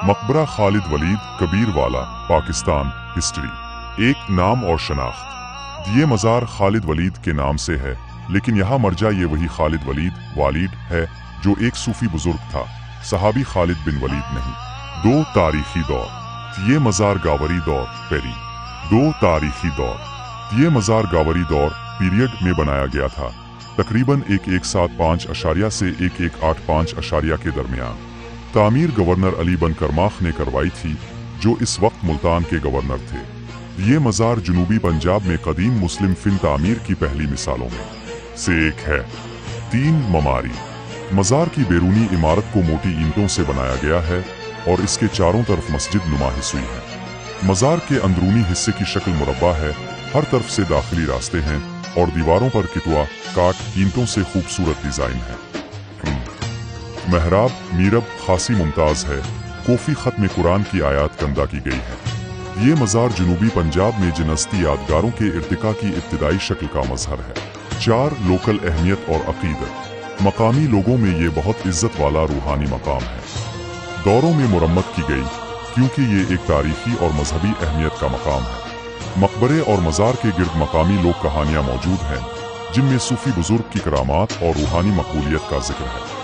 मकबरा खालिद वलीद कबीर वाला, पाकिस्तान। हिस्ट्री। एक नाम और शनाख्त। ये मज़ार खालिद वलीद के नाम से है, लेकिन यहाँ मरजा ये वही खालिद वलीद वालिद है जो एक सूफी बुजुर्ग था, सहाबी खालिद बिन वलीद नहीं। 2 तारीखी दौर। ये मज़ार गावरी दौर पेरी। 2 तारीखी दौर। ये मज़ार गावरी दौर पीरियड में बनाया गया था, तकरीबन 1175 से 1185 के दरमियान। तामीर गवर्नर अली बन करमाख ने करवाई थी, जो इस वक्त मुल्तान के गवर्नर थे। ये मज़ार जनूबी पंजाब में कदीम मुस्लिम फिन तामीर की पहली मिसालों में से एक है। 3 ममारी। मज़ार की बैरूनी इमारत को मोटी ईंटों से बनाया गया है और इसके चारों तरफ मस्जिद नुमा हिस्से हैं। मज़ार के अंदरूनी हिस्से की शक्ल मुरब्बा है, हर तरफ से दाखिली रास्ते हैं और दीवारों पर कितवा काट ईंटों से खूबसूरत डिजाइन है। महराब मीरब खासी मुमताज है, कोफी खत में कुरान की आयत कंदा की गई है। ये मज़ार जनूबी पंजाब में जिनस्ती यादगारों के इर्तिका की इब्तिदाई शक्ल का मजहर है। 4 लोकल अहमियत और अकीदत। मकामी लोगों में ये बहुत इज्जत वाला रूहानी मकाम है। दौरों में मुरम्मत की गई क्योंकि ये एक तारीखी और मजहबी अहमियत का मकाम है। मकबरे और मज़ार के गिर्द मकामी लोक कहानियाँ मौजूद हैं, जिनमें सूफी बुजुर्ग की करामात और रूहानी मकबूलियत का जिक्र है।